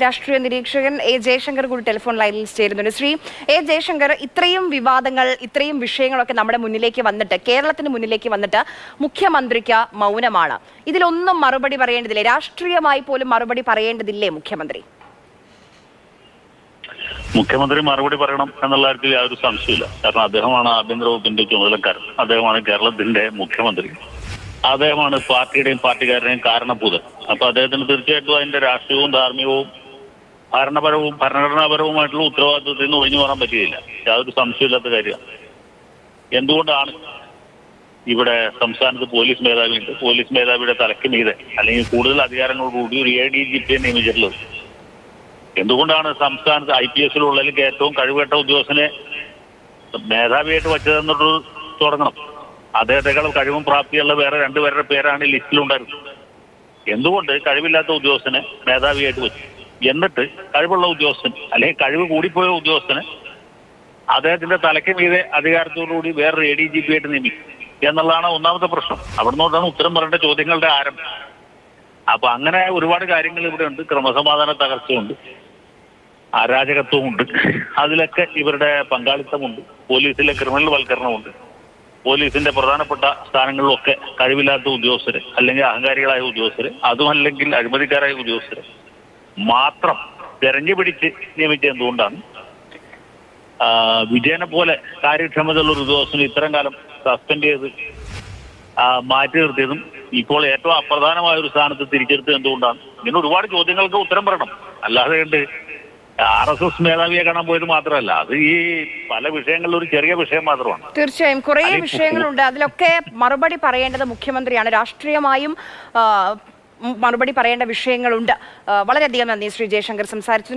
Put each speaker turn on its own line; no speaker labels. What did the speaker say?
രാഷ്ട്രീയ നിരീക്ഷകൻ എ ജയശങ്കർ കൂടി ടെലിഫോൺ ലൈനിൽ ചേരുന്നുണ്ട്. ശ്രീ എ ജയശങ്കർ, ഇത്രയും വിവാദങ്ങൾ, ഇത്രയും വിഷയങ്ങളൊക്കെ നമ്മുടെ മുന്നിലേക്ക് വന്നിട്ട്, കേരളത്തിന് മുന്നിലേക്ക് വന്നിട്ട് മുഖ്യമന്ത്രിക്ക് മൗനമാണ്. ഇതിലൊന്നും മറുപടി പറയേണ്ടതില്ലേ? രാഷ്ട്രീയമായി പോലും മറുപടി പറയേണ്ടതില്ലേ മുഖ്യമന്ത്രി?
മുഖ്യമന്ത്രി മറുപടി പറയണം എന്നുള്ള കാര്യത്തിൽ യാതൊരു സംശയമില്ല. കാരണം അദ്ദേഹമാണ് ആഭ്യന്തര വകുപ്പിന്റെ ചുമതലക്കാരൻ, അദ്ദേഹമാണ് കേരളത്തിന്റെ മുഖ്യമന്ത്രി, അദ്ദേഹമാണ് പാർട്ടിയുടെയും പാർട്ടിക്കാരുടെയും കാരണഭൂതൻ. അപ്പൊ അദ്ദേഹത്തിന് തീർച്ചയായിട്ടും അതിന്റെ രാഷ്ട്രീയവും ധാർമ്മികവും ഭരണഘടനാപരവുമായിട്ടുള്ള ഉത്തരവാദിത്വത്തിൽ നിന്ന് ഒഴിഞ്ഞു മാറാൻ പറ്റുകയില്ല. യാതൊരു സംശയമില്ലാത്ത കാര്യമാണ്. എന്തുകൊണ്ടാണ് ഇവിടെ സംസ്ഥാനത്ത് പോലീസ് മേധാവിയുണ്ട്, പോലീസ് മേധാവിയുടെ തലയ്ക്ക് മീതെ അല്ലെങ്കിൽ കൂടുതൽ അധികാരങ്ങളോടുകൂടി ഒരു ADGP നിയമിച്ചിട്ടുള്ളത്? എന്തുകൊണ്ടാണ് സംസ്ഥാനത്ത് IPS-ലുള്ളതിൽ ഏറ്റവും കഴിവുകെട്ട ഉദ്യോഗസ്ഥനെ മേധാവിയായിട്ട് വച്ചതെന്നൊരു തുടങ്ങണം? അദ്ദേഹത്തെക്കാൾ കഴിവും പ്രാപ്തിയുള്ള വേറെ രണ്ടുപേരുടെ പേരാണ് ലിസ്റ്റിലുണ്ടായിരുന്നത്. എന്തുകൊണ്ട് കഴിവില്ലാത്ത ഉദ്യോഗസ്ഥനെ മേധാവിയായിട്ട് വെച്ചു? എന്നിട്ട് കഴിവുള്ള ഉദ്യോഗസ്ഥൻ അല്ലെങ്കിൽ കഴിവ് കൂടിപ്പോയ ഉദ്യോഗസ്ഥന് അദ്ദേഹത്തിന്റെ തലയ്ക്ക് മീതെ അധികാരത്തോടുകൂടി വേറൊരു ADGP ആയിട്ട് നിയമിക്കും എന്നുള്ളതാണ് ഒന്നാമത്തെ പ്രശ്നം. അവിടെ നിന്നോട്ടാണ് ഉത്തരം പറയേണ്ട ചോദ്യങ്ങളുടെ ആരംഭം. അപ്പൊ അങ്ങനെ ഒരുപാട് കാര്യങ്ങൾ ഇവിടെ ഉണ്ട്. ക്രമസമാധാന തകർച്ചയുണ്ട്, അരാജകത്വമുണ്ട്, അതിലൊക്കെ ഇവരുടെ പങ്കാളിത്തമുണ്ട്. പോലീസിലെ ക്രിമിനൽ വൽക്കരണമുണ്ട്. പോലീസിന്റെ പ്രധാനപ്പെട്ട സ്ഥാനങ്ങളിലൊക്കെ കഴിവില്ലാത്ത ഉദ്യോഗസ്ഥര് അല്ലെങ്കിൽ അഹങ്കാരികളായ ഉദ്യോഗസ്ഥര്, അതുമല്ലെങ്കിൽ അഴിമതിക്കാരായ ഉദ്യോഗസ്ഥര് മാത്രം തെരഞ്ഞു പിടിച്ച് നിയമിച്ച എന്തുകൊണ്ടാണ് വിജയനെ പോലെ കാര്യക്ഷമതയുള്ള ഒരു ഉദ്യോഗസ്ഥന് ഇത്തരം കാലം സസ്പെൻഡ് ചെയ്ത് മാറ്റി നിർത്തിയതും ഇപ്പോൾ ഏറ്റവും അപ്രധാനമായ ഒരു സ്ഥാനത്ത് തിരിച്ചെടുത്തത് എന്തുകൊണ്ടാണ്? ഇങ്ങനെ ഒരുപാട് ചോദ്യങ്ങൾക്ക് ഉത്തരം പറയണം. അല്ലാതെ കണ്ട് RSS മേധാവിയെ കാണാൻ പോയത് മാത്രമല്ല, അത് ഈ പല വിഷയങ്ങളിലും ഒരു ചെറിയ വിഷയം മാത്രമാണ്.
തീർച്ചയായും കുറേ വിഷയങ്ങളുണ്ട്. അതിലൊക്കെ മറുപടി പറയേണ്ടത് മുഖ്യമന്ത്രിയാണ്. രാഷ്ട്രീയമായും മറുപടി പറയേണ്ട വിഷയങ്ങളുണ്ട്. വളരെയധികം നന്ദി ശ്രീ ജയശങ്കർ സംസാരിച്ചു.